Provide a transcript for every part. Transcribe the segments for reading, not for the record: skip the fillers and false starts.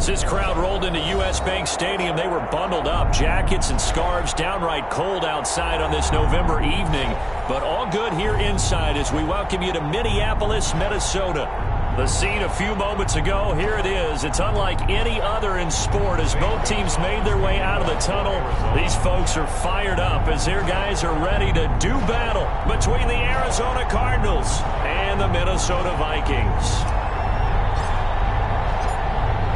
As this crowd rolled into U.S. Bank Stadium, they were bundled up, jackets and scarves, downright cold outside on this November evening. But all good here inside as we welcome you to Minneapolis, Minnesota. The scene a few moments ago, here it is. It's unlike any other in sport as both teams made their way out of the tunnel. These folks are fired up as their guys are ready to do battle between the Arizona Cardinals and the Minnesota Vikings.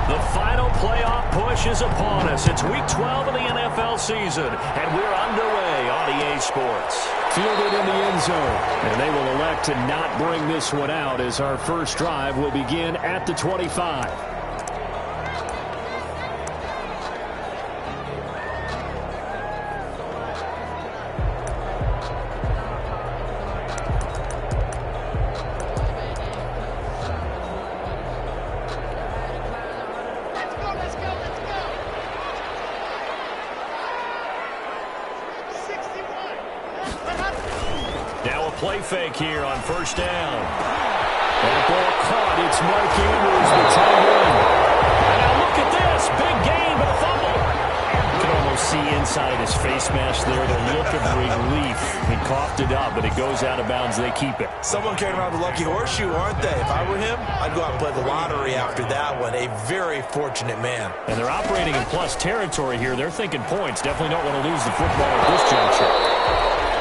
The final playoff push is upon us. It's Week 12 of the NFL season, and we're underway on EA Sports. Fielded in the end zone, and they will elect to not bring this one out as our first drive will begin at the 25. Play fake here on first down. That ball caught. It's Mark Andrews, the tight end. And now look at this. Big gain, but a fumble. You can almost see inside his face mask there the look of relief. He coughed it up, but it goes out of bounds. They keep it. Someone carrying around the lucky horseshoe, aren't they? If I were him, I'd go out and play the lottery after that one. A very fortunate man. And they're operating in plus territory here. They're thinking points. Definitely don't want to lose the football at this juncture.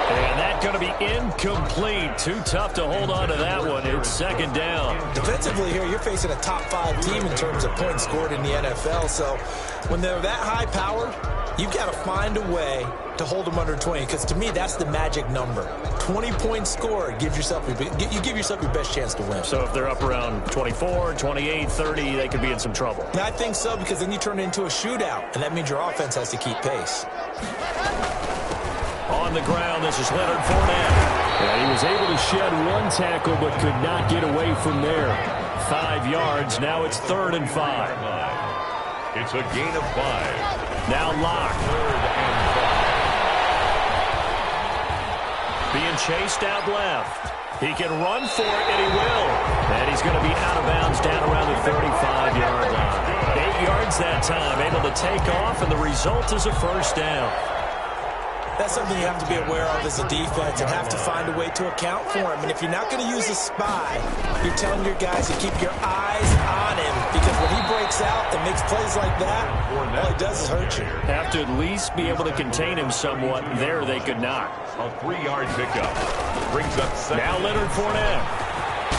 And that's going to be incomplete. Too tough to hold on to that one. It's second down. Defensively here, you're facing a top-5 team in terms of points scored in the NFL. So when they're that high-powered, you've got to find a way to hold them under 20. Because to me, that's the magic number. 20 points scored, you give yourself your best chance to win. So if they're up around 24, 28, 30, they could be in some trouble. I think so, because then you turn it into a shootout, and that means your offense has to keep pace. On the ground, this is Leonard Fournette. Yeah, he was able to shed one tackle but could not get away from there. 5 yards. Now it's 3rd and 5. It's a gain of 5. Now Locke. 3rd and 5. Being chased out left. He can run for it, and he will. And he's going to be out of bounds down around the 35-yard line. 8 yards that time, able to take off, and the result is a first down. That's something you have to be aware of as a defense and have to find a way to account for him. And if you're not going to use a spy, you're telling your guys to keep your eyes on him, because when he breaks out and makes plays like that, all he does is hurt you. Have to at least be able to contain him somewhat. There they could not. A 3-yard pickup. Brings up second. Now Leonard Fournette.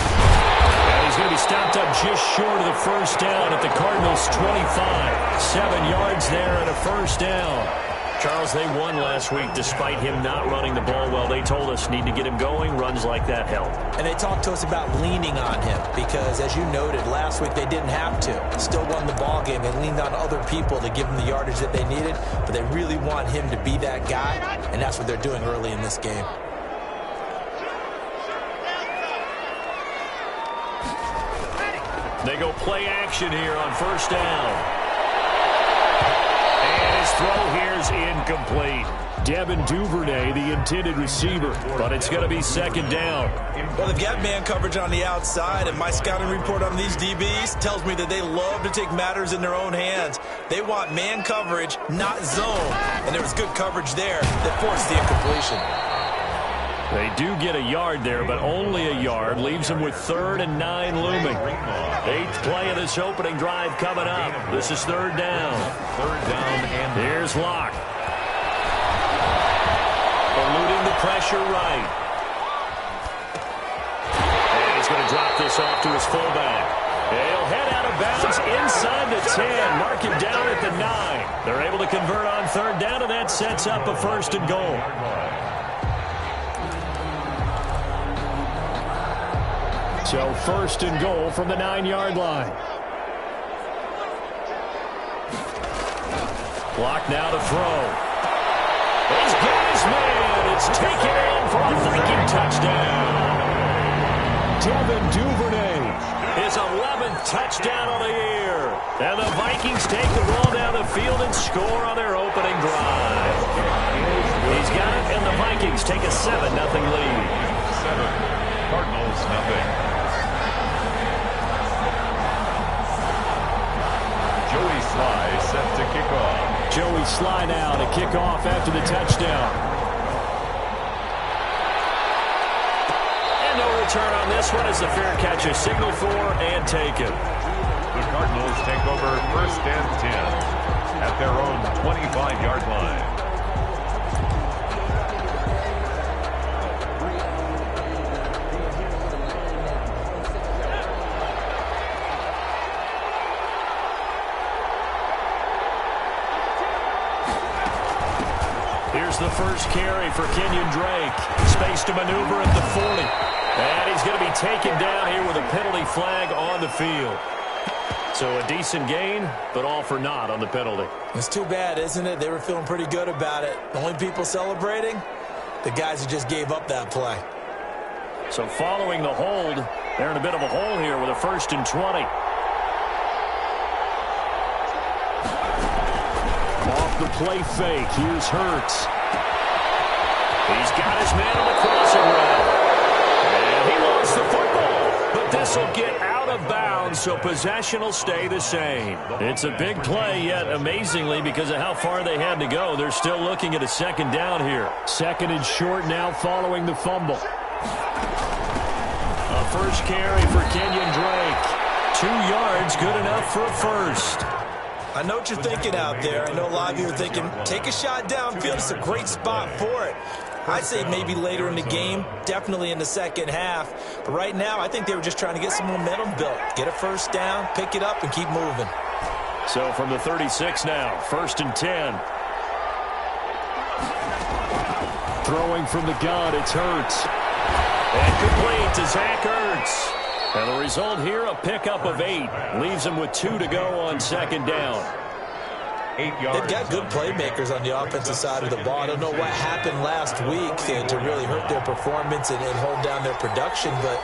And he's going to be stopped up just short of the first down at the Cardinals' 25. 7 yards there and a first down. Charles, they won last week despite him not running the ball well. They told us need to get him going. Runs like that help. And they talked to us about leaning on him because, as you noted, last week they didn't have to. Still won the ball game. They leaned on other people to give them the yardage that they needed, but they really want him to be that guy, and that's what they're doing early in this game. They go play action here on first down. Throw here's incomplete. Devin Duvernay, the intended receiver, but it's going to be second down. Well, they've got man coverage on the outside, and my scouting report on these DBs tells me that they love to take matters in their own hands. They want man coverage, not zone, and there was good coverage there that forced the incompletion. They do get a yard there, but only a yard. Leaves them with 3rd and 9 looming. 8th play of this opening drive coming up. This is 3rd down. 3rd down and here's Locke. Eluding the pressure right. And he's going to drop this off to his fullback. He'll head out of bounds inside the 10. Mark him down at the 9. They're able to convert on 3rd down, and that sets up a 1st and goal. So 1st and goal from the 9-yard line. Block now to throw. He's got his man. It's taken in for a Viking touchdown. Devin Duvernay. His 11th touchdown of the year. And the Vikings take the ball down the field and score on their opening drive. He's got it, and the Vikings take a 7-0 lead. 7. Cardinals nothing. Joey Sly now to kick off after the touchdown. And no return on this one as the fair catch is signaled for and taken. The Cardinals take over 1st and 10 at their own 25-yard line. Here's the first carry for Kenyon Drake. Space to maneuver at the 40. And he's going to be taken down here with a penalty flag on the field. So a decent gain, but all for naught on the penalty. It's too bad, isn't it? They were feeling pretty good about it. The only people celebrating, the guys who just gave up that play. So following the hold, they're in a bit of a hole here with a 1st and 20. The play fake. Here's Hurts. He's got his man on the crossing route. And he lost the football. But this will get out of bounds, so possession will stay the same. It's a big play, yet amazingly, because of how far they had to go, they're still looking at a 2nd down here. 2nd and short now following the fumble. A first carry for Kenyon Drake. 2 yards, good enough for a first. I know what you're thinking out there. I know a lot of you are thinking, take a shot downfield. It's a great spot for it. I'd say maybe later in the game, definitely in the 2nd half. But right now, I think they were just trying to get some momentum built. Get a 1st down, pick it up, and keep moving. So from the 36 now, 1st and 10. Throwing from the gun, it's Hurts. And complete to Zach Ertz. And the result here, a pickup of 8. Leaves them with 2 to go on 2nd down. 8 yards. They've got good playmakers on the offensive side of the ball. I don't know what happened last week to really hurt their performance and hold down their production, but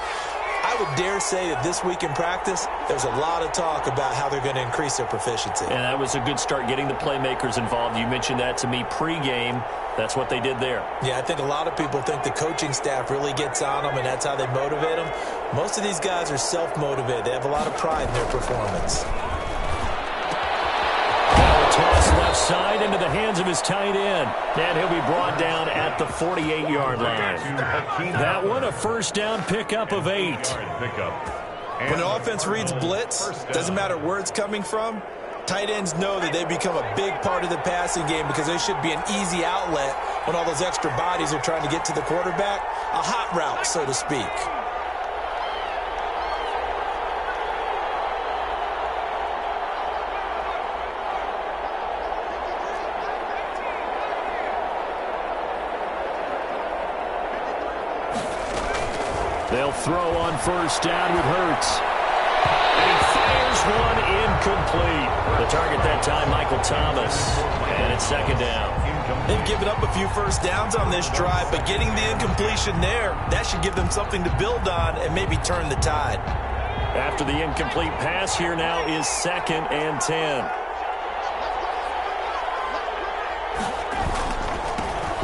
I would dare say that this week in practice, there's a lot of talk about how they're going to increase their proficiency. And that was a good start, getting the playmakers involved. You mentioned that to me pregame. That's what they did there. Yeah, I think a lot of people think the coaching staff really gets on them, and that's how they motivate them. Most of these guys are self-motivated. They have a lot of pride in their performance. Toss left side into the hands of his tight end. And he'll be brought down at the 48-yard line. That one, a 1st down pickup of 8. When an offense reads blitz, doesn't matter where it's coming from, tight ends know that they become a big part of the passing game because they should be an easy outlet when all those extra bodies are trying to get to the quarterback. A hot route, so to speak. They'll throw on 1st down with Hurts. And he fires one incomplete. The target that time, Michael Thomas. And it's 2nd down. They've given up a few 1st downs on this drive, but getting the incompletion there, that should give them something to build on and maybe turn the tide. After the incomplete pass, here now is 2nd and 10.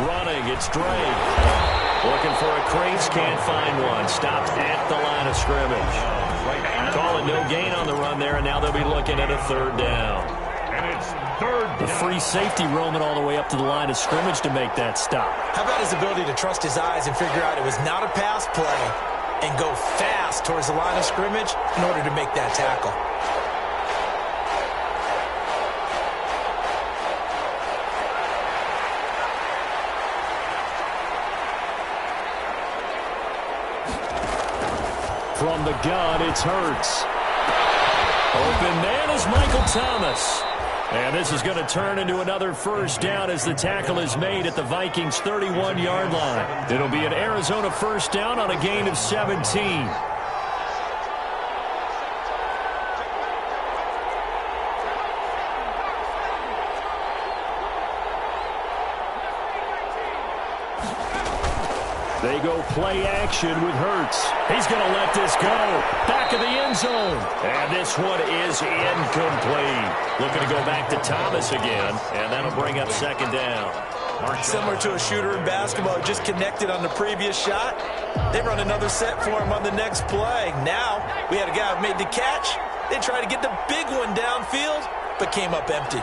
Running, it's Drake. Looking for a crease, can't find one. Stopped at the line of scrimmage. Call it no gain on the run there, and now they'll be looking at a 3rd down. And it's 3rd down. The free safety roaming all the way up to the line of scrimmage to make that stop. How about his ability to trust his eyes and figure out it was not a pass play and go fast towards the line of scrimmage in order to make that tackle? From the gun, it's Hurts. Open man is Michael Thomas. And this is going to turn into another 1st down as the tackle is made at the Vikings' 31-yard line. It'll be an Arizona 1st down on a gain of 17. They go play action with Hurts. He's going to let this go. Back of the end zone. And this one is incomplete. Looking to go back to Thomas again. And that'll bring up 2nd down. Similar to a shooter in basketball, just connected on the previous shot. They run another set for him on the next play. Now, we had a guy who made the catch. They tried to get the big one downfield, but came up empty.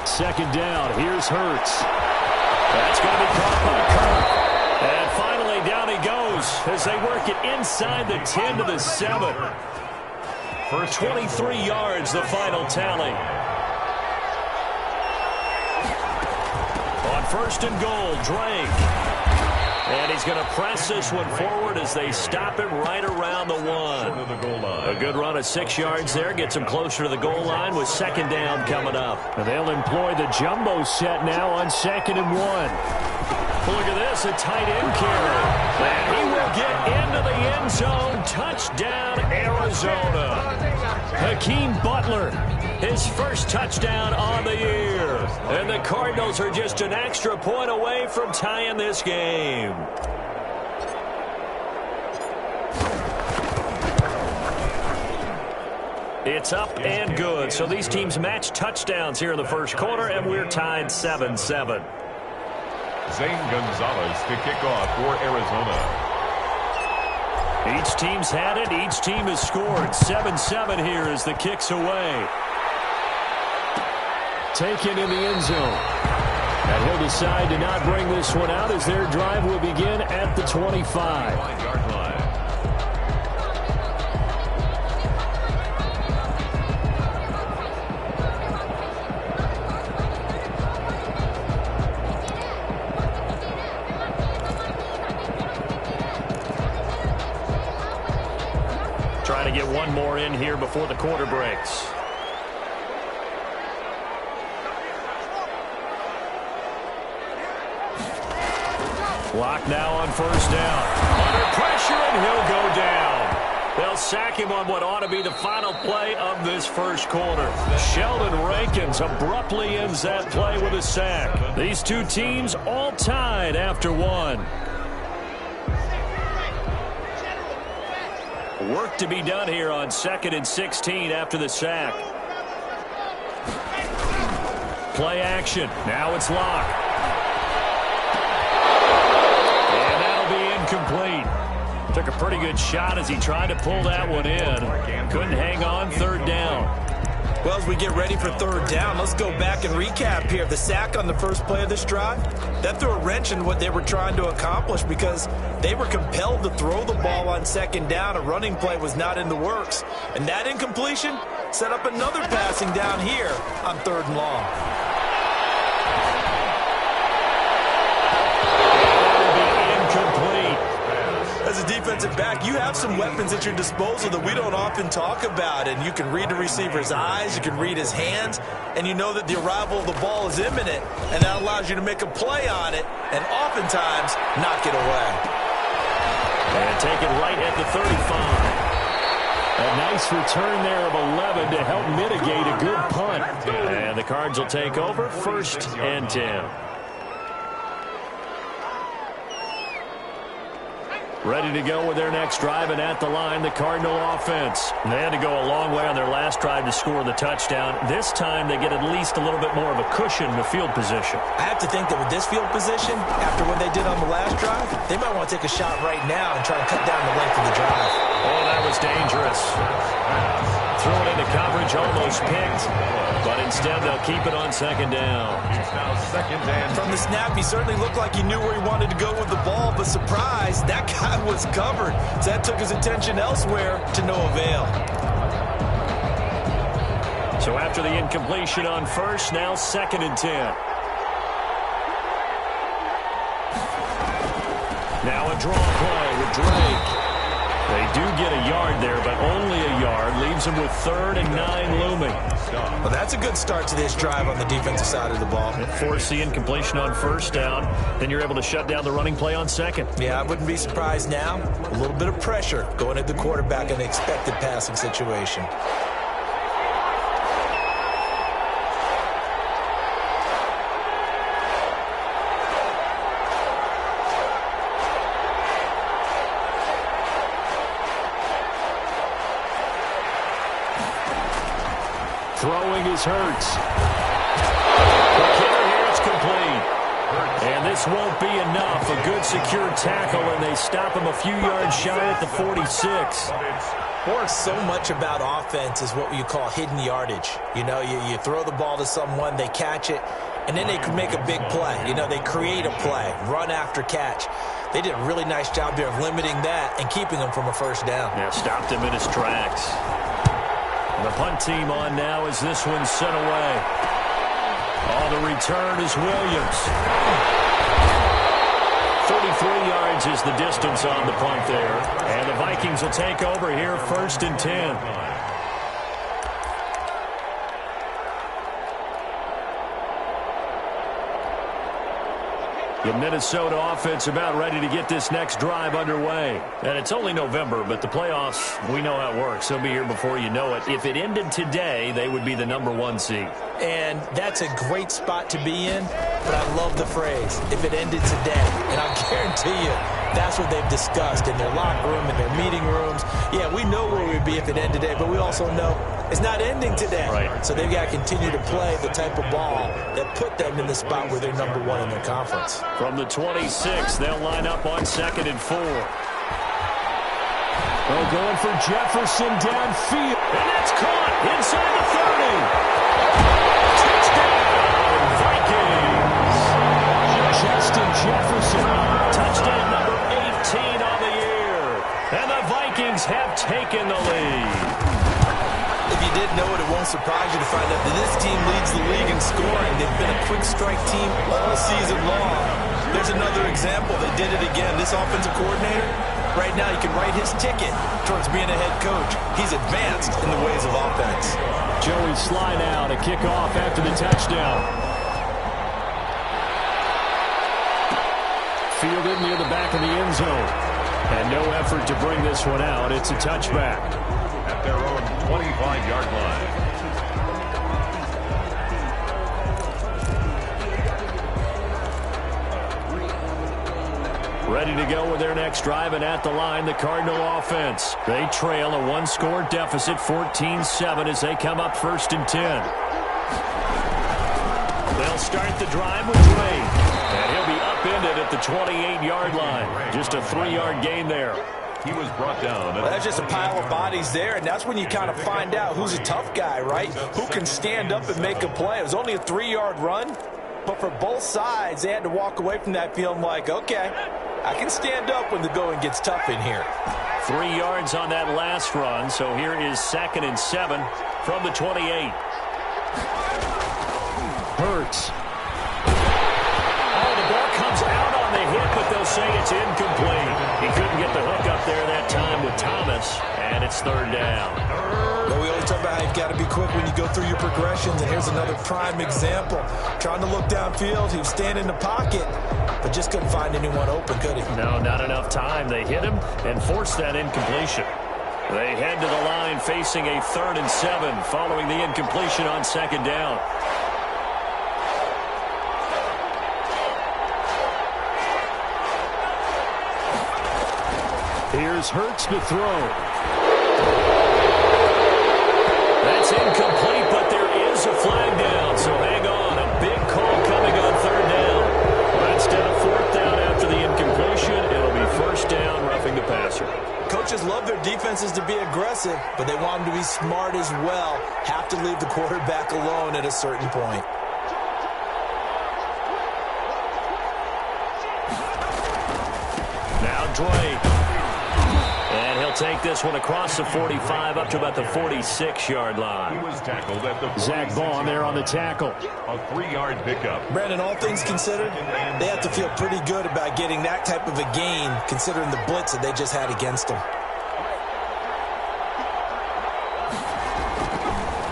Second down. Here's Hurts. That's going to be caught by Kirk. And finally, down he goes as they work it inside the 10 to the 7. For 23 yards, the final tally. On first and goal, Drake. And he's going to press this one forward as they stop him right around the 1. A good run of 6 yards there. Gets him closer to the goal line with second down coming up. And they'll employ the jumbo set now on 2nd and 1. Look at this, a tight end carry. And he will get into the end zone. Touchdown, Arizona. Hakeem Butler, his first touchdown on the year. And the Cardinals are just an extra point away from tying this game. It's up and good. So these teams match touchdowns here in the first quarter, and we're tied 7-7. Zane Gonzalez to kick off for Arizona. Each team's had it. Each team has scored. 7-7 here as the kick's away. Taken in the end zone. And he'll decide to not bring this one out as their drive will begin at the 25. 5-yard line. Trying to get one more in here before the quarter breaks. Block now on first down. Under pressure, and he'll go down. They'll sack him on what ought to be the final play of this first quarter. Sheldon Rankins abruptly ends that play with a sack. These two teams all tied after one. Work to be done here on 2nd and 16 after the sack. Play action. Now it's Locke. And that'll be incomplete. Took a pretty good shot as he tried to pull that one in. Couldn't hang on. Third down. Well, as we get ready for third down, let's go back and recap here. The sack on the first play of this drive, that threw a wrench in what they were trying to accomplish because they were compelled to throw the ball on second down. A running play was not in the works. And that incompletion set up another passing down here on third and long. As a defensive back, you have some weapons at your disposal that we don't often talk about, and you can read the receiver's eyes, you can read his hands, and you know that the arrival of the ball is imminent, and that allows you to make a play on it and oftentimes knock it away. And take it right at the 35. A nice return there of 11 to help mitigate a good punt. And the Cards will take over 1st and 10. Ready to go with their next drive, and at the line, the Cardinal offense. They had to go a long way on their last drive to score the touchdown. This time, they get at least a little bit more of a cushion in the field position. I have to think that with this field position, after what they did on the last drive, they might want to take a shot right now and try to cut down the length of the drive. Oh, that was dangerous. Threw it into coverage, almost picked, but instead they'll keep it on second down. It's now 2nd and From the snap, he certainly looked like he knew where he wanted to go with the ball, but surprise, that guy was covered. So that took his attention elsewhere to no avail. So after the incompletion on first, now 2nd and 10. Now a draw play with Drake. They do get a yard there, but only a yard. Leaves them with 3rd and 9 looming. Well, that's a good start to this drive on the defensive side of the ball. Force the incompletion on first down. Then you're able to shut down the running play on second. Yeah, I wouldn't be surprised now. A little bit of pressure going at the quarterback in the expected passing situation. Throwing is Hurts. The kicker here is complete. And this won't be enough. A good secure tackle, and they stop him a few yards shy at the 46. So much about offense is what you call hidden yardage. You know, you throw the ball to someone, they catch it, and then they can make a big play. You know, they create a play, run after catch. They did a really nice job there of limiting that and keeping him from a first down. Yeah, stopped him in his tracks. The punt team on now as this one's sent away. Oh, the return is Williams. 33 yards is the distance on the punt there. And the Vikings will take over here, 1st and 10. The Minnesota offense about ready to get this next drive underway. And it's only November, but the playoffs, we know how it works. They'll be here before you know it. If it ended today, they would be the #1 seed. And that's a great spot to be in, but I love the phrase, if it ended today. And I guarantee you, that's what they've discussed in their locker room, in their meeting rooms. Yeah, we know where we'd be if it ended today, but we also know it's not ending today. Right. So they've got to continue to play the type of ball that put them in the spot where they're #1 in their conference. From the 26, they'll line up on 2nd and 4. Oh, going for Jefferson downfield. And that's caught inside the 30. Touchdown, Vikings. Justin Jefferson. Touchdown number 18 on the year. And the Vikings have taken the lead. If you didn't know it, it won't surprise you to find out that this team leads the league in scoring. They've been a quick strike team all season long. There's another example. They did it again. This offensive coordinator, right now, you can write his ticket towards being a head coach. He's advanced in the ways of offense. Joey Sly now to kick off after the touchdown. Fielded near the back of the end zone. And no effort to bring this one out. It's a touchback. At their own 25-yard line. Ready to go with their next drive, and at the line, the Cardinal offense. They trail a one-score deficit, 14-7, as they come up 1st and 10. They'll start the drive with Dre. And he'll be upended at the 28-yard line. Just a 3-yard gain there. He was brought down. Well, that's just a pile of bodies there, and that's when you kind of find out who's a tough guy, right? Who can stand up and make a play. It was only a 3-yard run, but for both sides, they had to walk away from that feeling like, okay, I can stand up when the going gets tough in here. 3 yards on that last run, so here is 2nd and 7 from the 28. Hurts. Oh, the ball comes out on the hit, but they'll say it's incomplete. He couldn't get the hook up there that time with Thomas, and it's 3rd down. Well, we always talk about how you've got to be quick when you go through your progressions, and here's another prime example. Trying to look downfield, he was standing in the pocket, but just couldn't find anyone open, could he? No, not enough time. They hit him and forced that incompletion. They head to the line facing a 3rd and 7 following the incompletion on 2nd down. Here's Hurts to throw. That's incomplete, but there is a flag down, so hang on. A big call coming on 3rd down. Well, instead of 4th down after the incompletion, it'll be 1st down, roughing the passer. Coaches love their defenses to be aggressive, but they want them to be smart as well. Have to leave the quarterback alone at a certain point. Now Dre. And he'll take this one across the 45 up to about the 46-yard line. He was tackled at the Zach Bond there on the tackle. A 3-yard pickup. Brandon, all things considered, they have to feel pretty good about getting that type of a gain, considering the blitz that they just had against them.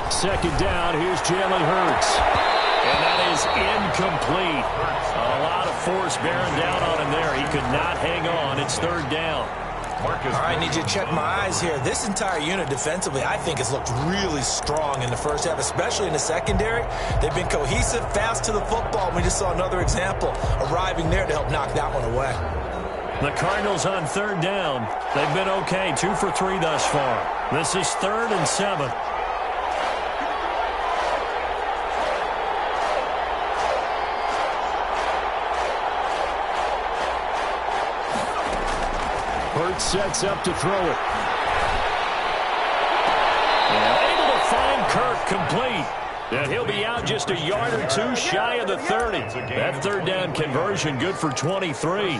2nd down, here's Jalen Hurts. And that is incomplete. A lot of force bearing down on him there. He could not hang on. It's 3rd down. All right, I need you to check my eyes here. This entire unit defensively, I think, has looked really strong in the first half, especially in the secondary. They've been cohesive, fast to the football. We just saw another example arriving there to help knock that one away. The Cardinals on 3rd down. They've been okay, 2 for 3 thus far. This is 3rd and 7. Hurts sets up to throw it. And able to find Kirk complete. And he'll be out just a yard or two shy of the 30. That third down conversion good for 23.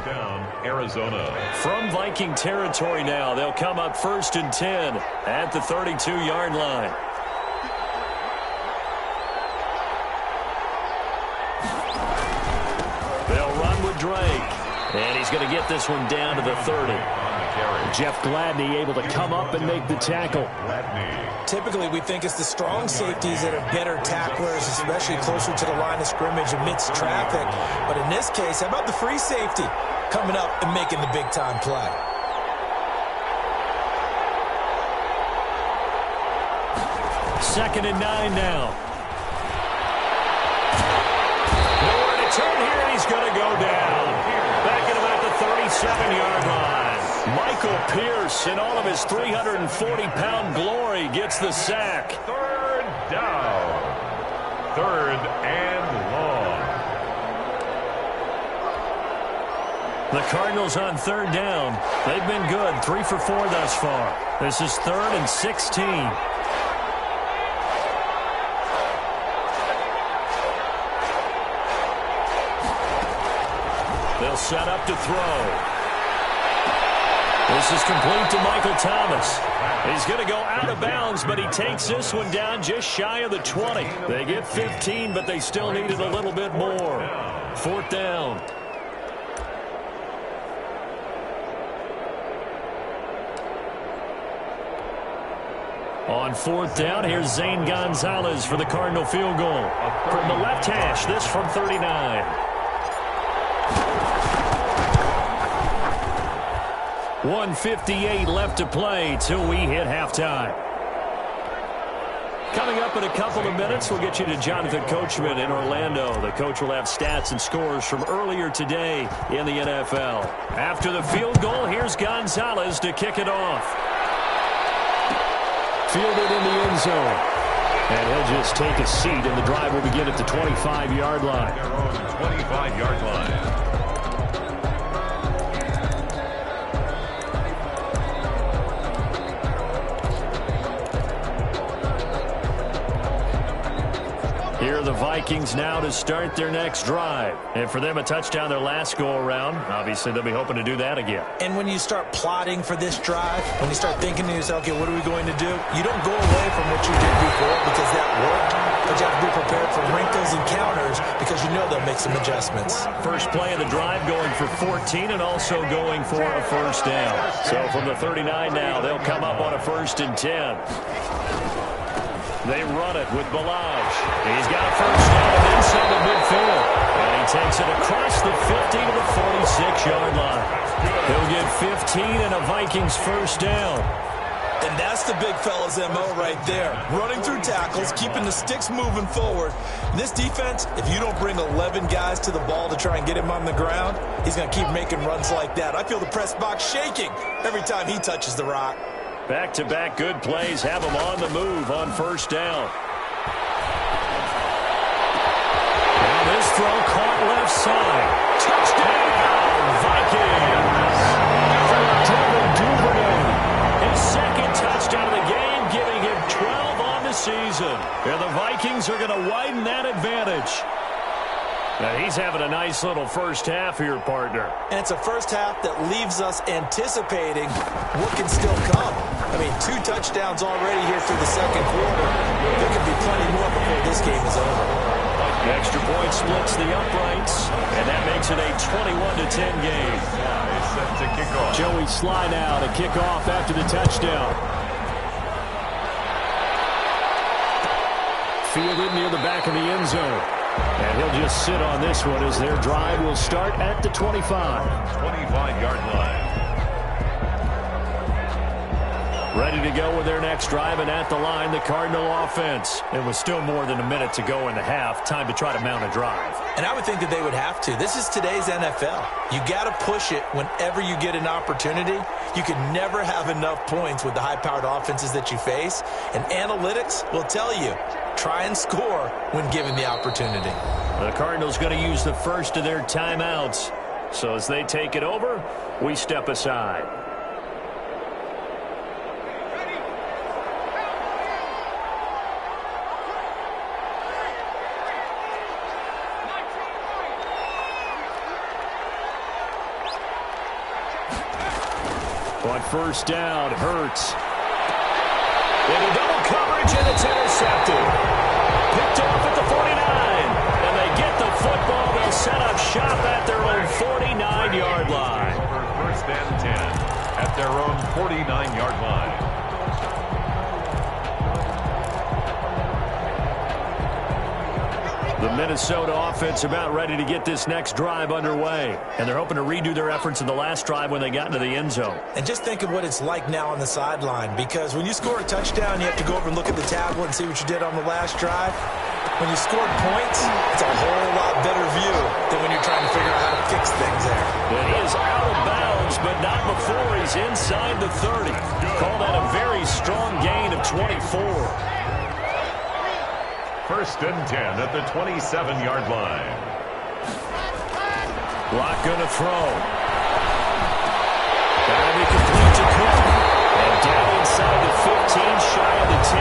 Arizona. From Viking territory now, they'll come up 1st and 10 at the 32-yard line. They'll run with Drake. And he's going to get this one down to the 30. Jeff Gladney able to come up and make the tackle. Typically, we think it's the strong safeties that are better tacklers, especially closer to the line of scrimmage amidst traffic. But in this case, how about the free safety coming up and making the big-time play? Second and 9 now. Nowhere to turn here, and he's going to go down. Back at about the 37-yard line. Michael Pierce, in all of his 340-pound glory, gets the sack. Third down. Third and long. The Cardinals on third down. They've been good, 3 for 4 thus far. This is 3rd and 16. They'll set up to throw. This is complete to Michael Thomas. He's going to go out of bounds, but he takes this one down just shy of the 20. They get 15, but they still needed a little bit more. 4th down. On 4th down, here's Zane Gonzalez for the Cardinal field goal. From the left hash, this from 39. 1:58 left to play till we hit halftime. Coming up in a couple of minutes, we'll get you to Jonathan Coachman in Orlando. The coach will have stats and scores from earlier today in the NFL. After the field goal, here's Gonzalez to kick it off. Fielded in the end zone. And he'll just take a seat, and the drive will begin at the 25-yard line. Their own 25-yard line. Here are the Vikings now to start their next drive. And for them, a touchdown their last go-around. Obviously, they'll be hoping to do that again. And when you start plotting for this drive, when you start thinking to yourself, okay, what are we going to do? You don't go away from what you did before because that worked. But you have to be prepared for wrinkles and counters because you know they'll make some adjustments. First play of the drive going for 14 and also going for a first down. So from the 39 now, they'll come up on a 1st and 10. They run it with Balaj. He's got a first down inside the midfield. And he takes it across the 50 to the 46-yard line. He'll get 15 and a Vikings first down. And that's the big fella's MO right there. Running through tackles, keeping the sticks moving forward. In this defense, if you don't bring 11 guys to the ball to try and get him on the ground, he's going to keep making runs like that. I feel the press box shaking every time he touches the rock. Back-to-back good plays have him on the move on first down. Now this throw caught left side. Touchdown, Vikings! Devin Duvernay. His second touchdown of the game, giving him 12 on the season. And the Vikings are going to widen that advantage. Now he's having a nice little first half here, partner. And it's a first half that leaves us anticipating what can still come. I mean, 2 touchdowns already here through the second quarter. There could be plenty more before this game is over. The extra point splits the uprights, and that makes it a 21-10 game. It's set to kick off. Joey Sly now to kick off after the touchdown. Fielded near the back of the end zone. And he'll just sit on this one as their drive will start at the 25. 25-yard line. Ready to go with their next drive, and at the line, the Cardinal offense. It was still more than a minute to go in the half. Time to try to mount a drive. And I would think that they would have to. This is today's NFL. You got to push it whenever you get an opportunity. You can never have enough points with the high-powered offenses that you face. And analytics will tell you, try and score when given the opportunity. The Cardinals going to use the first of their timeouts. So as they take it over, we step aside. on first down, Hurts. Into double coverage, and it's intercepted. Picked off at the 49. And they get the football. They'll set up shop at their own 49-yard line. First and 10 at their own 49-yard line. The Minnesota offense about ready to get this next drive underway. And they're hoping to redo their efforts in the last drive when they got into the end zone. And just think of what it's like now on the sideline, because when you score a touchdown, you have to go over and look at the tablet and see what you did on the last drive. When you score points, it's a whole lot better view than when you're trying to figure out how to fix things there. And he is out of bounds, but not before he's inside the 30. Call that a very strong gain of 24. First and 10 at the 27-yard line. Block going to throw. That'll be complete to Cook. And down inside the 15, shy of the 10.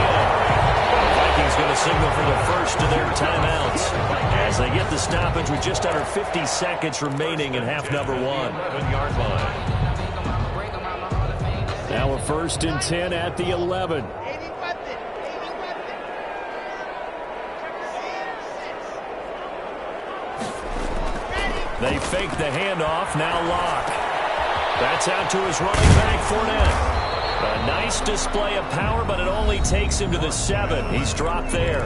The Vikings going to signal for the first of their timeouts as they get the stoppage with just under 50 seconds remaining in half number one. 11-yard line. Now a first and 10 at the 11. They fake the handoff, now Locke. That's out to his running back, Fournette. A nice display of power, but it only takes him to the 7. He's dropped there.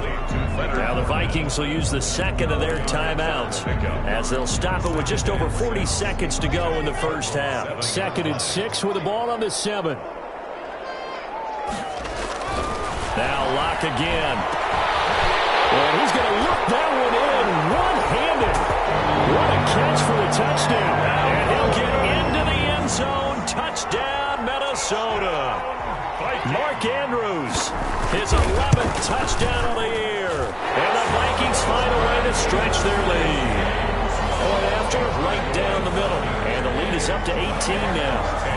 Now the Vikings will use the second of their timeouts as they'll stop it with just over 40 seconds to go in the first half. 2nd and 6 with the ball on the 7. Now Locke again. And he's going to look that one in one-handed. What a catch for the touchdown. And he'll get into the end zone. Touchdown, Minnesota. Mark Andrews, his 11th touchdown of the year. And the Vikings find a way to stretch their lead. Point after, right down the middle. And the lead is up to 18 now.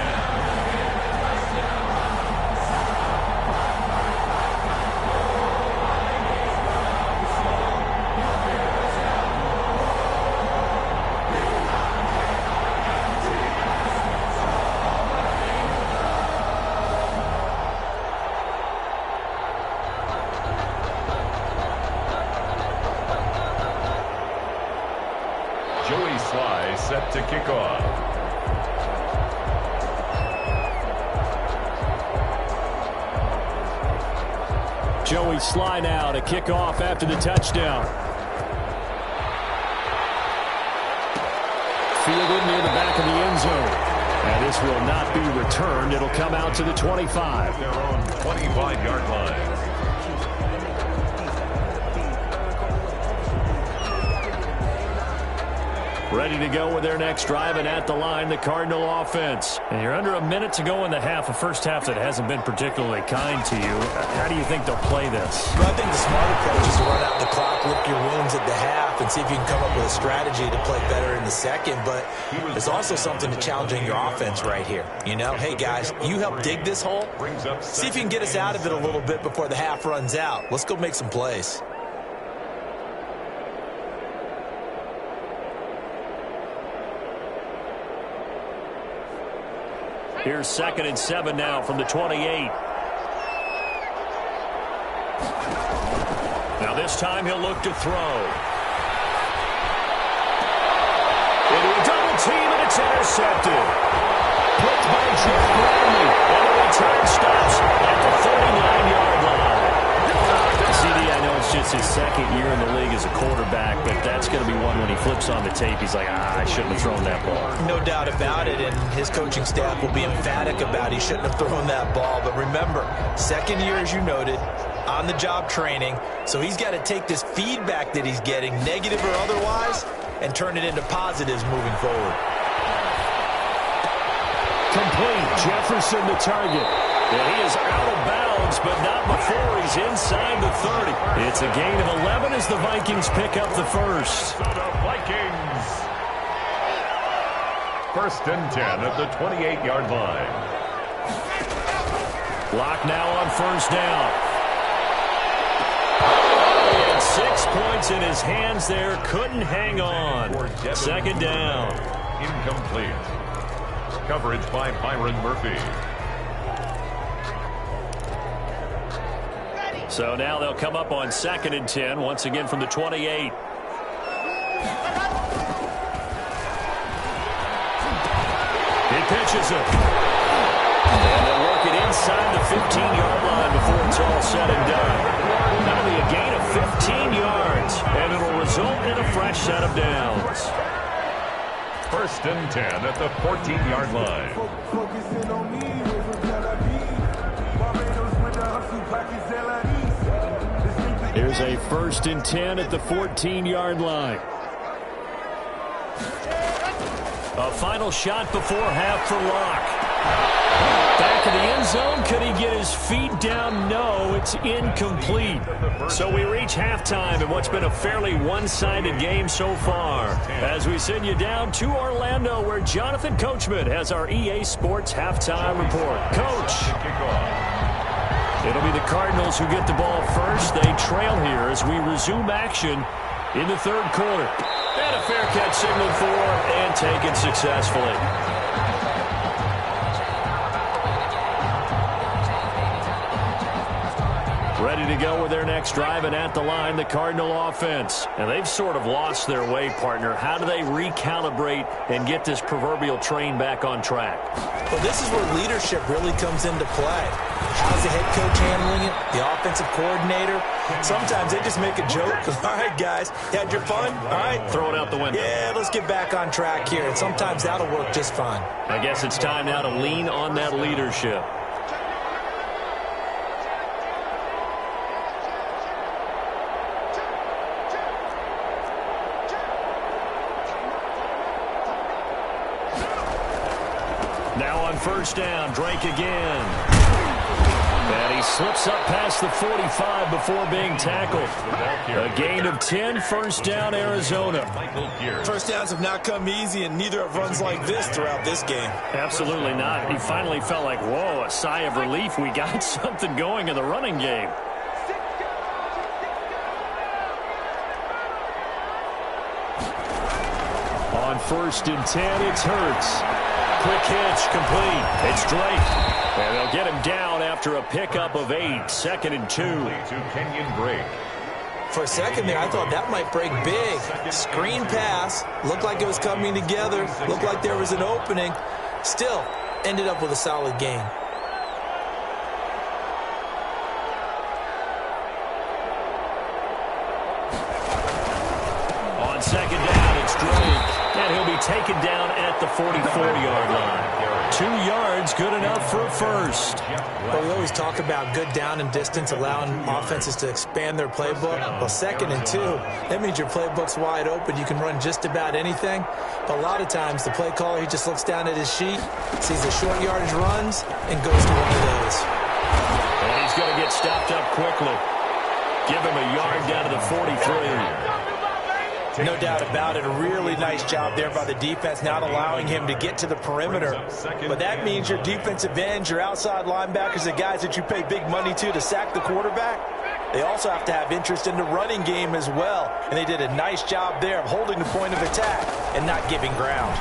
Set to kick off. Joey Sly now to kick off after the touchdown. Fielded near the back of the end zone. And this will not be returned. It'll come out to the 25. Their own 25-yard line. Ready to go with their next drive, and at the line, the Cardinal offense. And you're under a minute to go in the half, a first half that hasn't been particularly kind to you. How do you think they'll play this? Well, I think the smart approach is to run out the clock, lick your wounds at the half, and see if you can come up with a strategy to play better in the second. But there's also something to challenging your offense right here. You know, hey, guys, you help dig this hole. See if you can get us out of it a little bit before the half runs out. Let's go make some plays. Here's 2nd and 7 now from the 28. Now this time he'll look to throw. Into a double team, and it's intercepted. Picked by Jeff Bradley. And the return stops at the 39-yard line. CD, I know it's just his second year in the league as a quarterback, but that's going to be one when he flips on the tape, he's like, I shouldn't have thrown that ball. No doubt about it, and his coaching staff will be emphatic about he shouldn't have thrown that ball. But remember, second year, as you noted, on-the-job training, so he's got to take this feedback that he's getting, negative or otherwise, and turn it into positives moving forward. Complete. Jefferson the target. And he is out of bounds, but not before he's inside the 30. It's a gain of 11 as the Vikings pick up the first. Vikings. First and 10 at the 28-yard line. Block now on first down. And 6 points in his hands there. Couldn't hang on. Second down. Incomplete. coverage by Byron Murphy. So now they'll come up on 2nd and 10, once again from the 28. He pitches it. And they'll work it inside the 15-yard line before it's all said and done. That'll be a gain of 15 yards, and it'll result in a fresh set of downs. 1st and 10 at the 14-yard line. Here's a 1st and 10 at the 14-yard line. A final shot before half for Locke. Back of the end zone. Could he get his feet down? No, it's incomplete. So we reach halftime in what's been a fairly one-sided game so far. As we send you down to Orlando, where Jonathan Coachman has our EA Sports halftime report. Coach. It'll be the Cardinals who get the ball first. They trail here as we resume action in the 3rd quarter. And a fair catch signaled for and taken successfully. Ready to go with their next drive, and at the line, the Cardinal offense. And they've sort of lost their way, partner. How do they recalibrate and get this proverbial train back on track? Well, this is where leadership really comes into play. How's the head coach handling it? The offensive coordinator? Sometimes they just make a joke. All right, guys, you had your fun? All right. Throw it out the window. Yeah, let's get back on track here. And sometimes that'll work just fine. I guess it's time now to lean on that leadership. Now on 1st down, Drake again. And he slips up past the 45 before being tackled. A gain of 10, 1st down, Arizona. 1st downs have not come easy, and neither have runs like this throughout this game. Absolutely not. He finally felt like, whoa, a sigh of relief. We got something going in the running game. On 1st and 10, it's Hurts. Quick hitch, complete. It's Drake. And they'll get him down after a pickup of 8. 2nd and 2. To Kenyon Drake. For a second there, I thought that might break big. Screen pass. Looked like it was coming together. Looked like there was an opening. Still, ended up with a solid game. On 2nd down, it's Drake. And he'll be taken down at the 44-yard line. 2 yards, good enough for a first. Well, we always talk about good down and distance, allowing offenses to expand their playbook. Well, 2nd and 2, that means your playbook's wide open. You can run just about anything. But a lot of times, the play caller, he just looks down at his sheet, sees the short yardage runs, and goes to one of those. And he's going to get stopped up quickly. Give him a yard down to the 43. No doubt about it. A really nice job there by the defense, not allowing him to get to the perimeter. But that means your defensive ends, your outside linebackers, the guys that you pay big money to sack the quarterback, they also have to have interest in the running game as well. And they did a nice job there of holding the point of attack and not giving ground.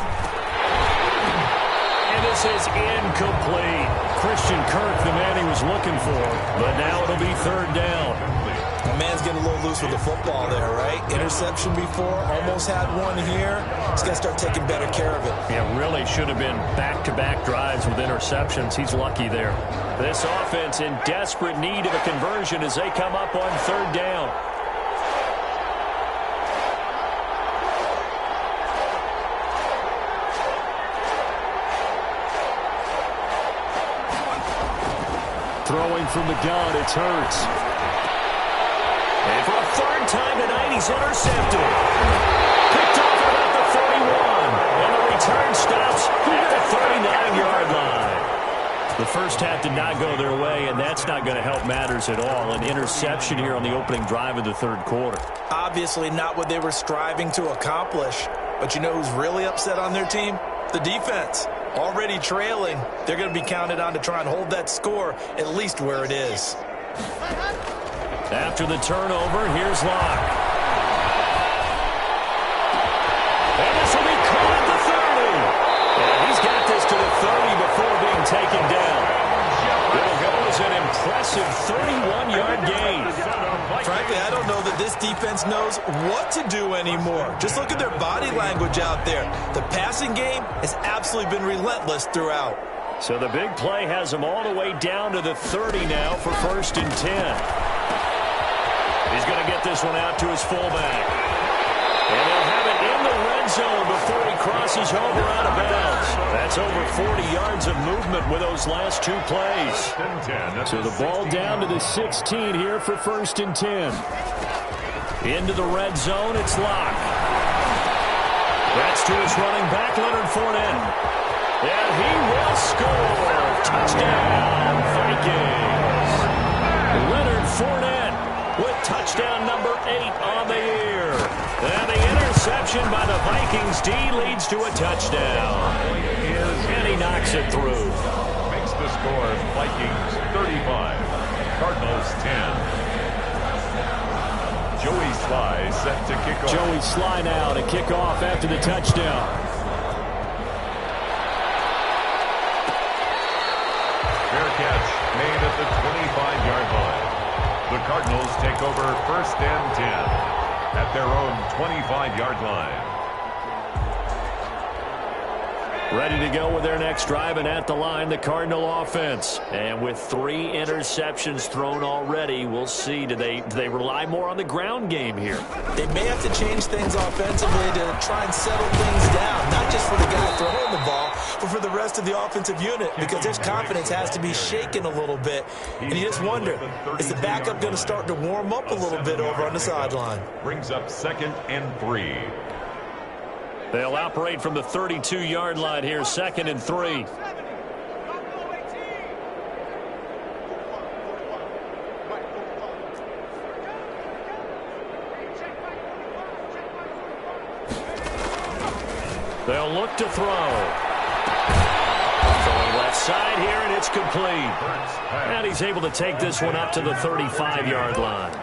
And this is incomplete. Christian Kirk, the man he was looking for. But now it'll be 3rd down. The man's getting a little loose with the football there, right? Interception before, almost had one here. He's got to start taking better care of it. Yeah, really should have been back-to-back drives with interceptions. He's lucky there. This offense in desperate need of a conversion as they come up on 3rd down. Throwing from the gun, it's Hurts. And for a 3rd time tonight, he's intercepted. Picked off about the 41. And the return stops at the 39-yard line. The first half did not go their way, and that's not going to help matters at all. An interception here on the opening drive of the 3rd quarter. Obviously not what they were striving to accomplish. But you know who's really upset on their team? The defense. Already trailing. They're going to be counted on to try and hold that score at least where it is. After the turnover, here's Locke. And this will be caught at the 30. And he's got this to the taken down. It'll go as an impressive 31-yard gain. Frankly, I don't know that this defense knows what to do anymore. Just look at their body language out there. The passing game has absolutely been relentless throughout. So the big play has them all the way down to the 30 now for 1st and 10. He's going to get this one out to his fullback. And he'll have it in the red zone before he crosses over out of bounds. That's over 40 yards of movement with those last two plays. So the ball down to the 16 here for 1st and 10. Into the red zone, it's Locke. That's to his running back, Leonard Fournette. And he will score. Touchdown, Vikings. Leonard Fournette with touchdown number 8 on the year. And the interception by the Vikings D leads to a touchdown. And he knocks it through. Makes the score Vikings 35, Cardinals 10. Joey Sly set to kick off. Joey Sly now to kick off after the touchdown. Fair catch made at the 25-yard line. The Cardinals take over 1st and 10 at their own 25-yard line. Ready to go with their next drive, and at the line, the Cardinal offense. And with 3 interceptions thrown already, we'll see. Do they rely more on the ground game here? They may have to change things offensively to try and settle things down, not just for the guy throwing the ball, but for the rest of the offensive unit, because their confidence has to be shaken a little bit. And you just wonder, is the backup going to start to warm up a little bit over on the sideline? Brings up 2nd and 3. They'll operate from the 32-yard line here, 2nd and 3. They'll look to throw. Throwing left side here, and it's complete. And he's able to take this one up to the 35-yard line.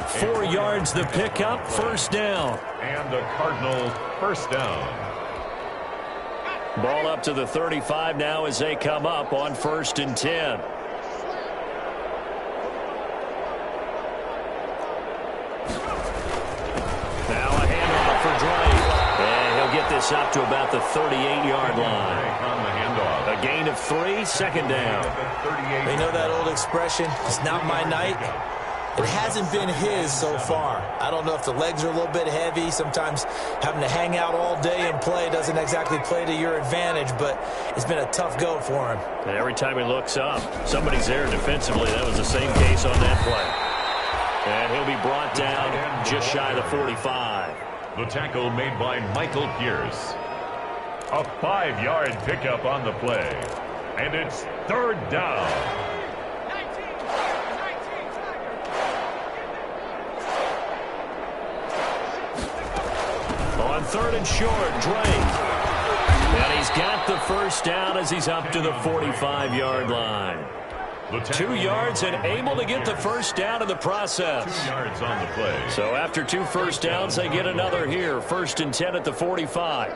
4 yards the pickup, 1st down. And a Cardinal 1st down. Ball up to the 35 now as they come up on 1st and 10. Now a handoff for Drake. And he'll get this up to about the 38-yard line. On the handoff. A gain of 3, 2nd down. They know that old expression, it's not my night. It hasn't been his so far. I don't know if the legs are a little bit heavy. Sometimes having to hang out all day and play doesn't exactly play to your advantage, but it's been a tough go for him. And every time he looks up, somebody's there defensively. That was the same case on that play. And he'll be brought down just shy of the 45. The tackle made by Michael Pierce. A 5-yard pickup on the play. And it's 3rd down. On 3rd and short, Drake. And he's got the 1st down as he's up to the 45-yard line. 2 yards and able to get the 1st down in the process. 2 yards on the play. So after 2 first downs, they get another here. 1st and 10 at the 45.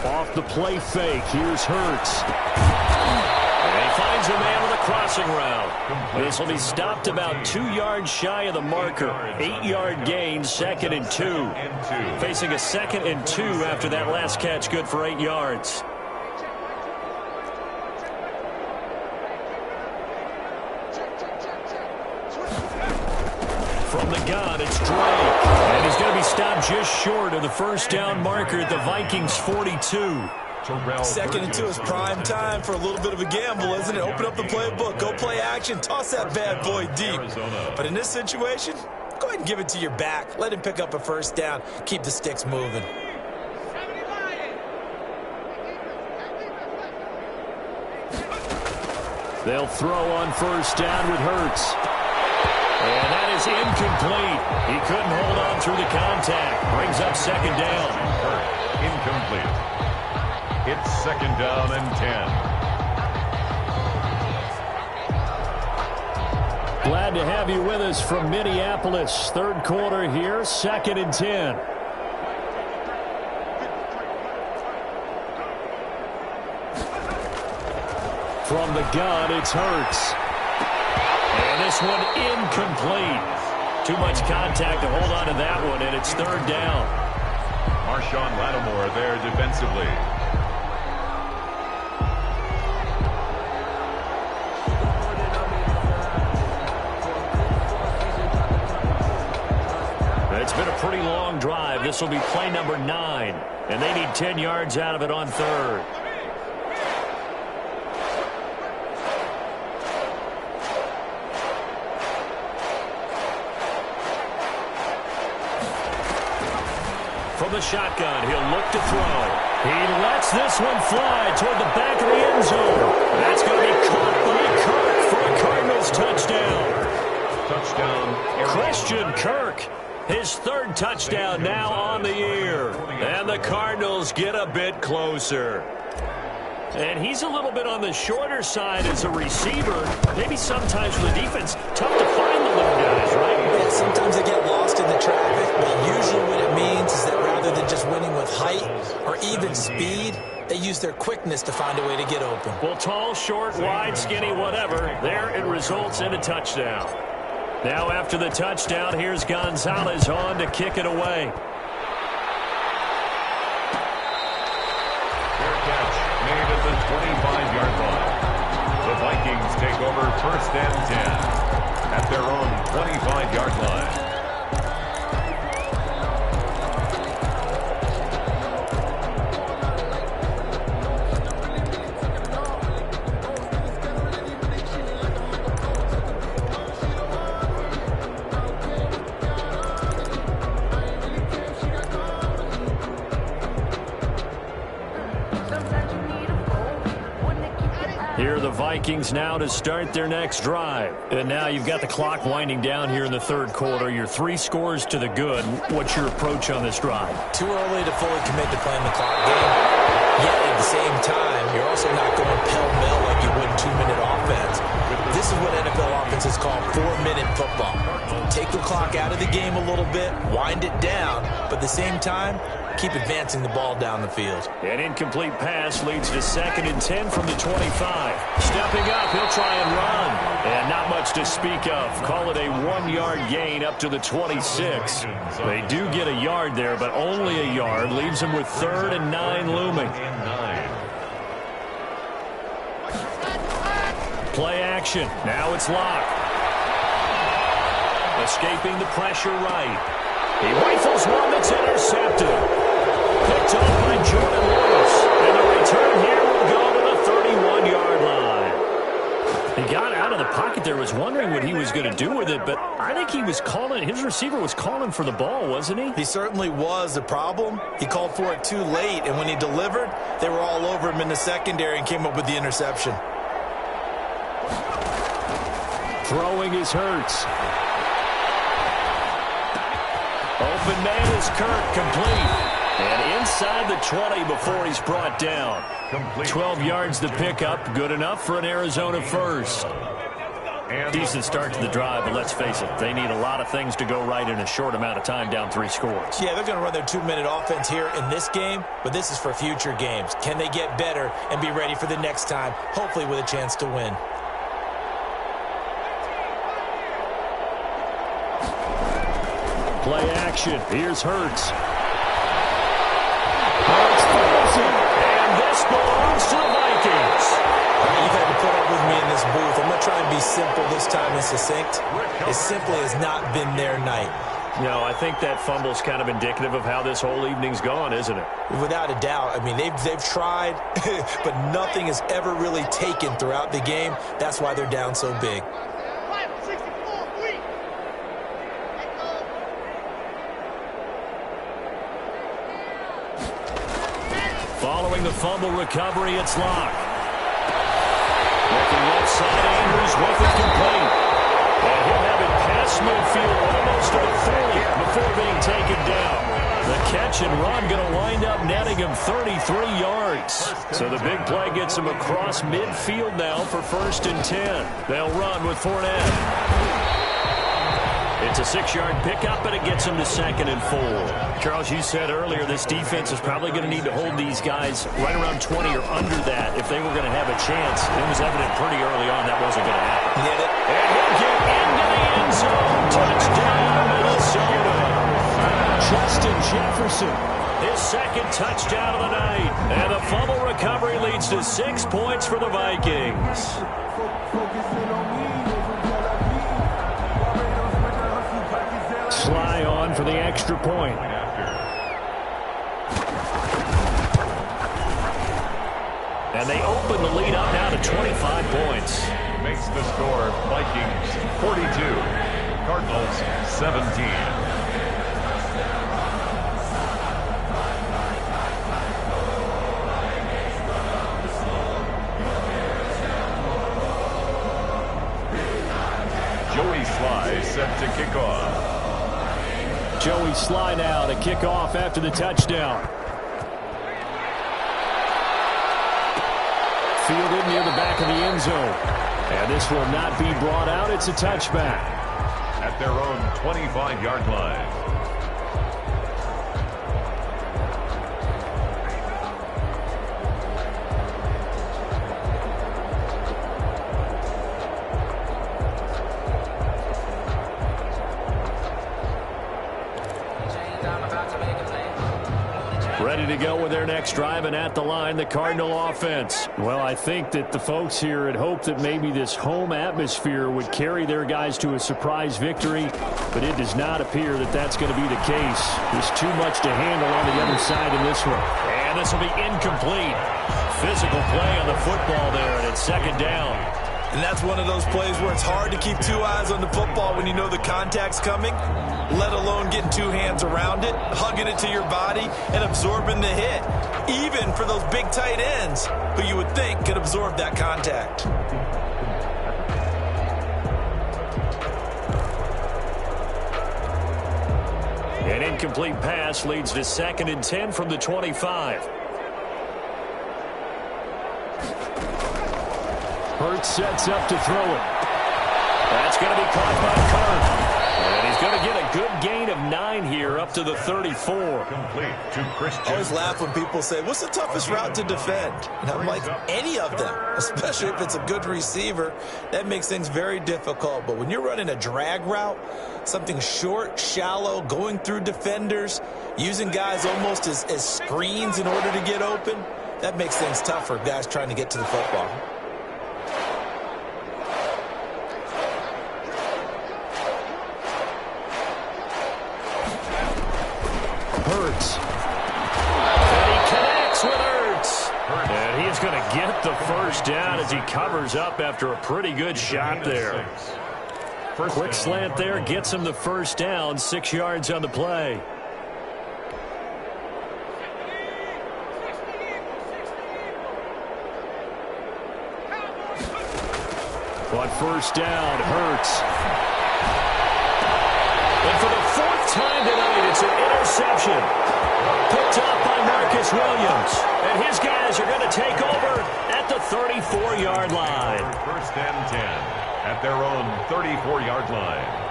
Off the play fake, here's Hurts. And he finds a man with a crossing route. This will be stopped about 2 yards shy of the marker. 8-yard gain, 2nd and 2. Facing a 2nd and 2 after that last catch, good for 8 yards. From the gun, it's Drake. And he's going to be stopped just short of the 1st down marker at the Vikings 42. 2nd and 2 is prime time for a little bit of a gamble, isn't it? Open up the playbook, go play action, toss that bad boy deep. But in this situation, go ahead and give it to your back. Let him pick up a 1st down. Keep the sticks moving. They'll throw on 1st down with Hurts. And that is incomplete. He couldn't hold on through the contact. Brings up 2nd down. Incomplete. It's 2nd down and 10. Glad to have you with us from Minneapolis. 3rd quarter here, 2nd and 10. From the gun, it's Hurts. And this one incomplete. Too much contact to hold on to that one, and it's third down. Marshawn Lattimore there defensively. It's been a pretty long drive. This will be play number 9, and they need 10 yards out of it on third. From the shotgun, he'll look to throw. He lets this one fly toward the back of the end zone. That's going to be caught by Kirk for a Cardinals touchdown. Touchdown, Christian Kirk. His third touchdown now on the year. And the Cardinals get a bit closer. And he's a little bit on the shorter side as a receiver. Maybe sometimes for the defense, tough to find the little guys, right? Yeah, sometimes they get lost in the traffic, but usually what it means is that rather than just winning with height or even speed, they use their quickness to find a way to get open. Well, tall, short, wide, skinny, whatever, there it results in a touchdown. Now after the touchdown, here's Gonzalez on to kick it away. Fair catch made at the 25-yard line. The Vikings take over first and 10 at their own 25-yard line. Here are the Vikings now to start their next drive. And now you've got the clock winding down here in the third quarter. Your 3 scores to the good. What's your approach on this drive? Too early to fully commit to playing the clock game. Yet at the same time, you're also not going pell-mell like you would in 2-minute offense. This is what NFL offenses call 4-minute football. Take the clock out of the game a little bit, wind it down, but at the same time, keep advancing the ball down the field. An incomplete pass leads to 2nd and 10 from the 25. Stepping up, he'll try and run. And not much to speak of. Call it a 1-yard gain up to the 26. They do get a yard there, but only a yard. Leaves them with 3rd and 9 looming. Play action. Now it's Locke. Escaping the pressure right. He rifles one that's intercepted. Picked off by Jordan Lewis. And the return here will go to the 31-yard line. He got out of the pocket there, was wondering what he was going to do with it, but I think he was calling, his receiver was calling for the ball, wasn't he? He certainly was. The problem, he called for it too late, and when he delivered, they were all over him in the secondary and came up with the interception. Throwing is Hurts. Open man is Kirk, complete. And inside the 20 before he's brought down. Complete. 12 yards to pick up, good enough for an Arizona first. Decent start to the drive, but let's face it, they need a lot of things to go right in a short amount of time, down 3 scores. Yeah, they're going to run their 2-minute offense here in this game, but this is for future games. Can they get better and be ready for the next time, hopefully with a chance to win? Play action. Here's Hurts. Hurts throws it, and this belongs to the Vikings. You've had to put up with me in this booth. I'm going to try and be simple this time and succinct. It simply has not been their night. No, I think that fumble's kind of indicative of how this whole evening's gone, isn't it? Without a doubt. I mean, they've tried, but nothing has ever really taken throughout the game. That's why they're down so big. Following the fumble recovery, it's Locke. Looking left side, Andrews with it complete. And he'll have it past midfield almost to the 30 before being taken down. The catch and run going to wind up netting him 33 yards. So the big play gets him across midfield now for 1st and 10. They'll run with Fournette. It's a 6-yard pickup, and it gets him to 2nd and 4. Charles, you said earlier this defense is probably going to need to hold these guys right around 20 or under that if they were going to have a chance. It was evident pretty early on that wasn't going to happen. Get it. And he'll get into the end zone. Touchdown, Minnesota. Justin Jefferson. His 2nd touchdown of the night. And the fumble recovery leads to 6 points for the Vikings. Sly on for the extra point. And they open the lead up now to 25 points. Makes the score Vikings 42, Cardinals 17. Joey Sly set to kick off. Joey Sly now to kick off after the touchdown. Fielded near the back of the end zone. And this will not be brought out. It's a touchback. At their own 25-yard line. Ready to go with their next drive, and at the line, the Cardinal offense. Well, I think that the folks here had hoped that maybe this home atmosphere would carry their guys to a surprise victory, but it does not appear that that's going to be the case. There's too much to handle on the other side in this one. And this will be incomplete. Physical play on the football there, and it's 2nd down. And that's one of those plays where it's hard to keep 2 eyes on the football when you know the contact's coming, let alone getting 2 hands around it, hugging it to your body, and absorbing the hit, even for those big tight ends who you would think could absorb that contact. An incomplete pass leads to 2nd and 10 from the 25. Hurts sets up to throw it. That's going to be caught by Kirk. And he's going to get a good gain of 9 here up to the 34. Complete to Christian. I always laugh when people say, what's the toughest route to defend? And I'm like, any of them, especially if it's a good receiver. That makes things very difficult. But when you're running a drag route, something short, shallow, going through defenders, using guys almost as screens in order to get open, that makes things tough for guys trying to get to the football. Hurts. And he connects with Hurts. And he is going to get the first down as he covers up after a pretty good shot there. Quick slant there gets him the first down, 6 yards on the play. On first down, Hurts. And for the 4th time tonight, it's an interception. Picked up by Marcus Williams. And his guys are going to take over at the 34-yard line. 1st and 10 at their own 34-yard line.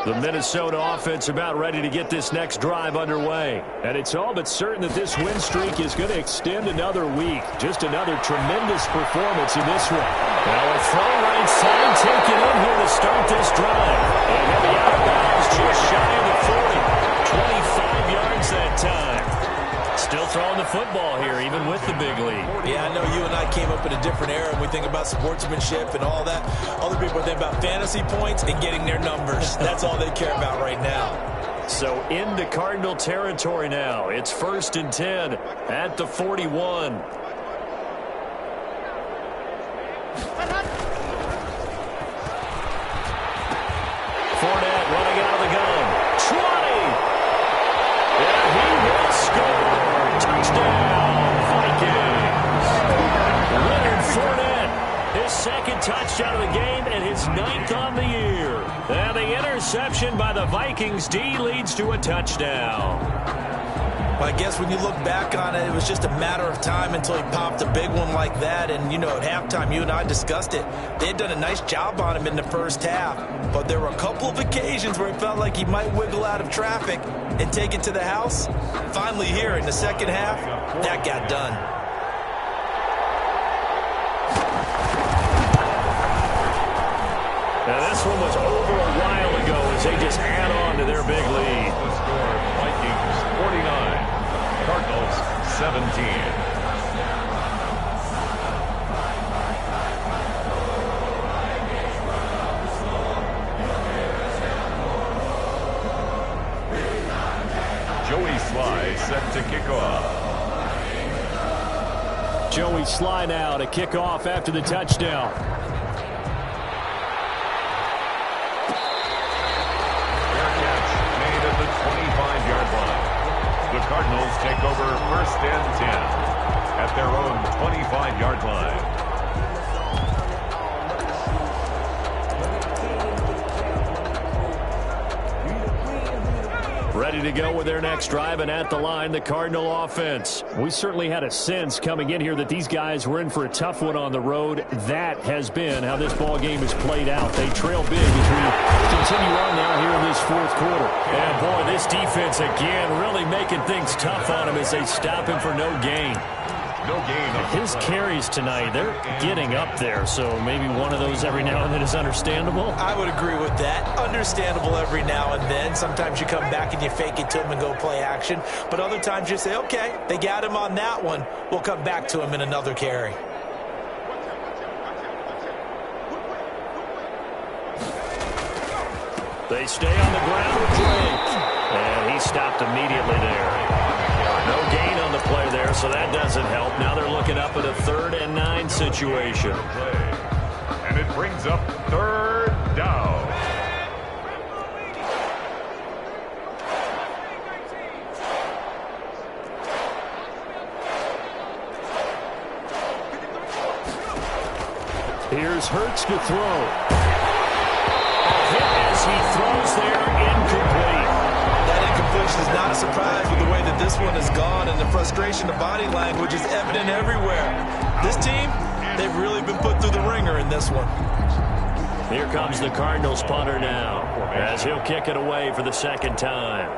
The Minnesota offense about ready to get this next drive underway. And it's all but certain that this win streak is going to extend another week. Just another tremendous performance in this one. Now a throw right side taken in here to start this drive. And he'll be out of bounds just shy of the 40. 25 yards that time. Still throwing the football here, even with the big lead. Yeah, I know you and I came up in a different era, and we think about sportsmanship and all that. Other people think about fantasy points and getting their numbers. That's all they care about right now. So into Cardinal territory now. It's 1st and 10 at the 41. Fournette running out of the gun. 20! And he will score! Touchdown, Vikings! Leonard Fournette, his 2nd touchdown of the game and his 9th on the year. And the interception by the Vikings D leads to a touchdown. Well, I guess when you look back on it, it was just a matter of time until he popped a big one like that. And, you know, at halftime, you and I discussed it. They had done a nice job on him in the first half. But there were a couple of occasions where it felt like he might wiggle out of traffic and take it to the house. Finally here in the second half, that got done. Now this one was over a while ago as they just add on to their big lead. The score, Vikings 49, Cardinals 17. Joey Sly set to kick off. Joey Sly now to kick off after the touchdown. The Cardinals take over first and 10 at their own 25-yard line. Ready to go with their next drive, and at the line, the Cardinal offense. We certainly had a sense coming in here that these guys were in for a tough one on the road. That has been how this ball game has played out. They trail big as we continue on now here in this fourth quarter. And boy, this defense again really making things tough on him as they stop him for no gain. No gain. His carries tonight, they're getting up there, so maybe one of those every now and then is understandable. I would agree with that. Understandable every now and then. Sometimes you come back and you fake it to him and go play action. But other times you say, okay, they got him on that one. We'll come back to him in another carry. They stay on the ground. And he stopped immediately there. No gain on the play there, so that doesn't help. Now they're looking up at a 3rd and 9 situation. And it brings up 3rd down. Here's Hurts to throw. A hit as he throws there, incomplete. That incompletion is not a surprise with the way that this one has gone, and the frustration, the body language is evident everywhere. This team, they've really been put through the ringer in this one. Here comes the Cardinals punter now as he'll kick it away for the second time.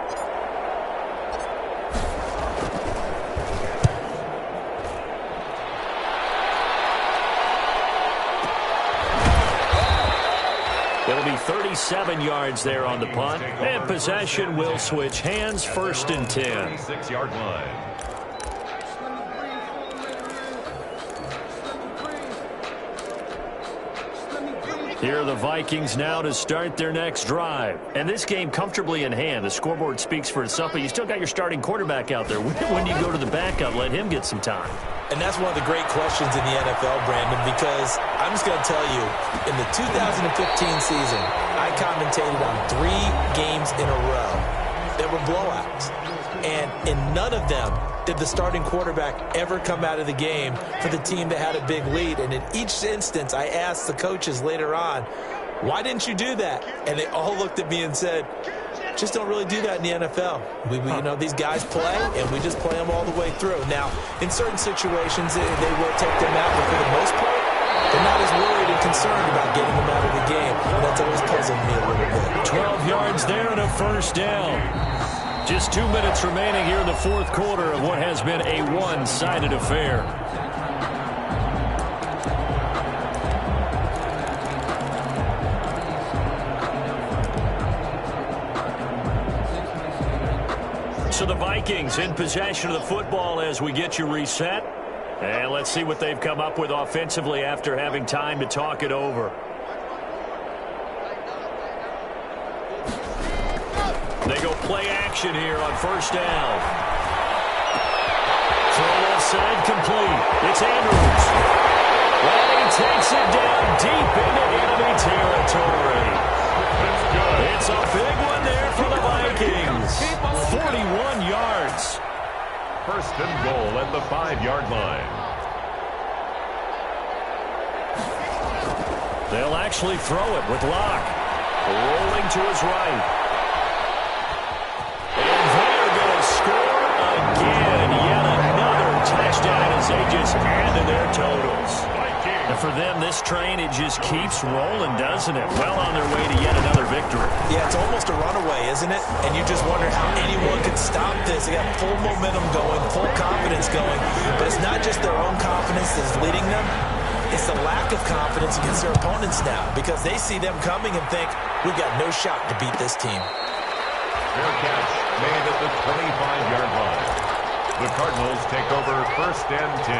It'll be 37 yards there on the punt, and possession will switch hands, 1st and 10. 6-yard line. Here are the Vikings now to start their next drive. And this game comfortably in hand. The scoreboard speaks for itself, but you still got your starting quarterback out there. When do you go to the backup? Let him get some time. And that's one of the great questions in the NFL, Brandon, because I'm just going to tell you, in the 2015 season, I commentated on 3 games in a row that were blowouts. And in none of them did the starting quarterback ever come out of the game for the team that had a big lead. And in each instance, I asked the coaches later on, why didn't you do that? And they all looked at me and said, just don't really do that in the NFL. You know, these guys play, and we just play them all the way through. Now, in certain situations, they will take them out, but for the most part, they're not as worried and concerned about getting them out of the game. And that's always puzzled me a little bit. 12 yards there and a 1st down. Just 2 minutes remaining here in the fourth quarter of what has been a one-sided affair. So the Vikings in possession of the football as we get you reset. And let's see what they've come up with offensively after having time to talk it over. They go play action here on 1st down. Throw left side complete. It's Andrews. And he takes it down deep into enemy territory. That's good. It's a big one there for the Vikings. 41 yards. 1st and goal at the 5-yard line. They'll actually throw it with Locke. Rolling to his right. And they're going to score keeps rolling, doesn't it? Well on their way to yet another victory. Yeah, it's almost a runaway, isn't it? And you just wonder how anyone could stop this. They got full momentum going, full confidence going. But it's not just their own confidence that's leading them. It's the lack of confidence against their opponents now because they see them coming and think, we've got no shot to beat this team. Fair catch made at the 25-yard line. The Cardinals take over 1st and 10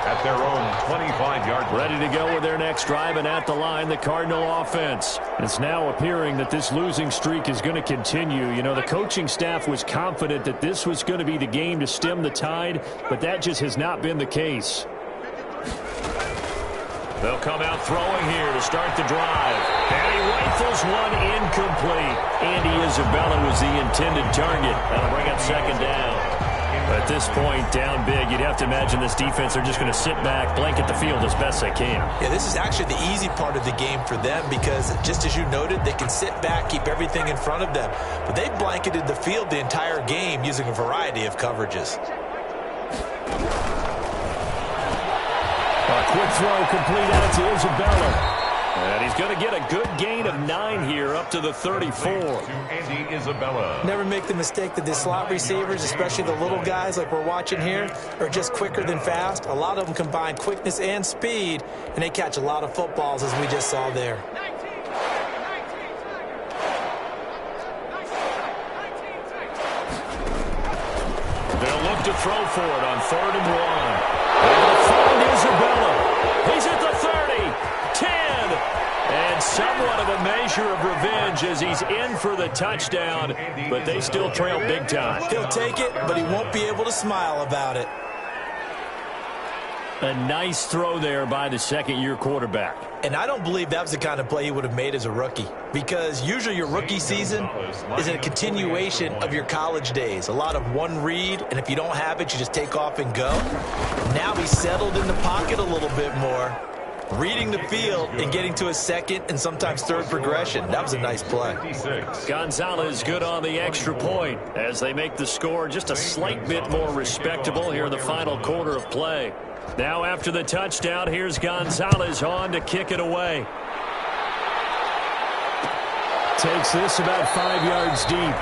at their own 25-yard line. Ready to go with their next drive, and at the line, the Cardinal offense. It's now appearing that this losing streak is going to continue. You know, the coaching staff was confident that this was going to be the game to stem the tide, but that just has not been the case. They'll come out throwing here to start the drive. And he rifles one incomplete. Andy Isabella was the intended target. That'll bring up 2nd down. At this point, down big, you'd have to imagine this defense are just going to sit back, blanket the field as best they can. Yeah, this is actually the easy part of the game for them because, just as you noted, they can sit back, keep everything in front of them. But they've blanketed the field the entire game using a variety of coverages. A quick throw complete out to Isabella. And he's going to get a good gain of 9 here up to the 34. To Andy Isabella. Never make the mistake that the slot receivers, especially the little guys like we're watching here, are just quicker than fast. A lot of them combine quickness and speed, and they catch a lot of footballs, as we just saw there. They'll look to throw for it on 3rd and 1. They'll find Isabella. He's at the 30, 10, and somewhat of a measure of revenge as he's in for the touchdown, but they still trail big time. He'll take it, but he won't be able to smile about it. A nice throw there by the 2nd-year quarterback. And I don't believe that was the kind of play he would have made as a rookie, because usually your rookie season is a continuation of your college days. A lot of one read, and if you don't have it, you just take off and go. Now he's settled in the pocket a little bit more, reading the field and getting to his 2nd and sometimes 3rd progression. That was a nice play. Gonzalez good on the extra point as they make the score just a slight bit more respectable here in the final quarter of play. Now after the touchdown, here's Gonzalez on to kick it away. Takes this about 5 yards deep.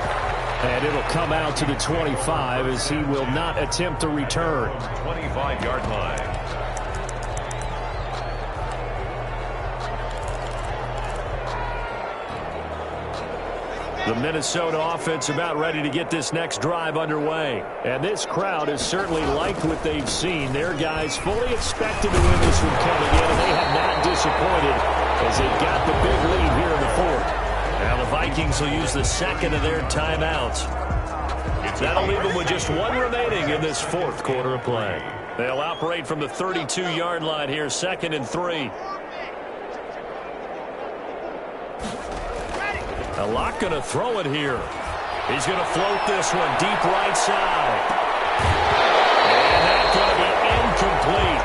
And it'll come out to the 25 as he will not attempt to return. 25-yard line. The Minnesota offense about ready to get this next drive underway. And this crowd has certainly liked what they've seen. Their guys fully expected to win this one coming in, and they have not disappointed as they got the big lead here in the 4th. Now the Vikings will use the 2nd of their timeouts. That'll leave them with just 1 remaining in this 4th quarter of play. They'll operate from the 32-yard line here, 2nd and 3. A lot going to throw it here. He's going to float this one deep right side. And that's going to be incomplete.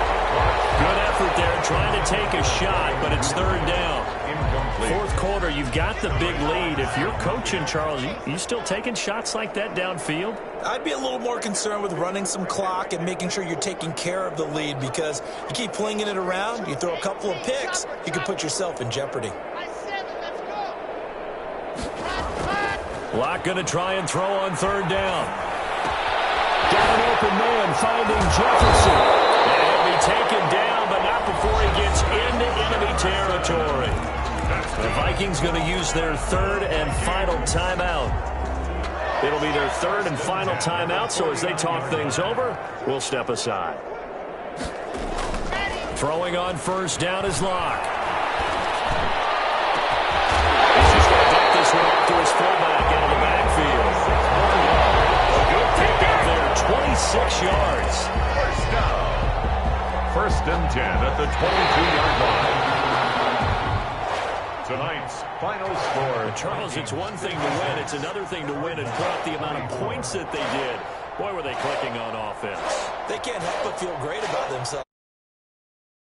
Good effort there trying to take a shot, but it's 3rd down. Incomplete. 4th quarter, you've got the big lead. If you're coaching, Charles, you still taking shots like that downfield? I'd be a little more concerned with running some clock and making sure you're taking care of the lead because you keep flinging it around, you throw a couple of picks, you can put yourself in jeopardy. Locke going to try and throw on 3rd down. Got an open man finding Jefferson. And he'll be taken down, but not before he gets into enemy territory. The Vikings going to use their 3rd and final timeout. It'll be their 3rd and final timeout, so as they talk things over, we'll step aside. Throwing on 1st down is Locke. He's just going to dump this one off to his fullback out of the backfield. A good pickup there, 26 yards. 1st down. 1st and 10 at the 22-yard line. Tonight's final score. Charles, it's one thing to win. It's another thing to win and put up the amount of points that they did. Boy, were they clicking on offense. They can't help but feel great about themselves.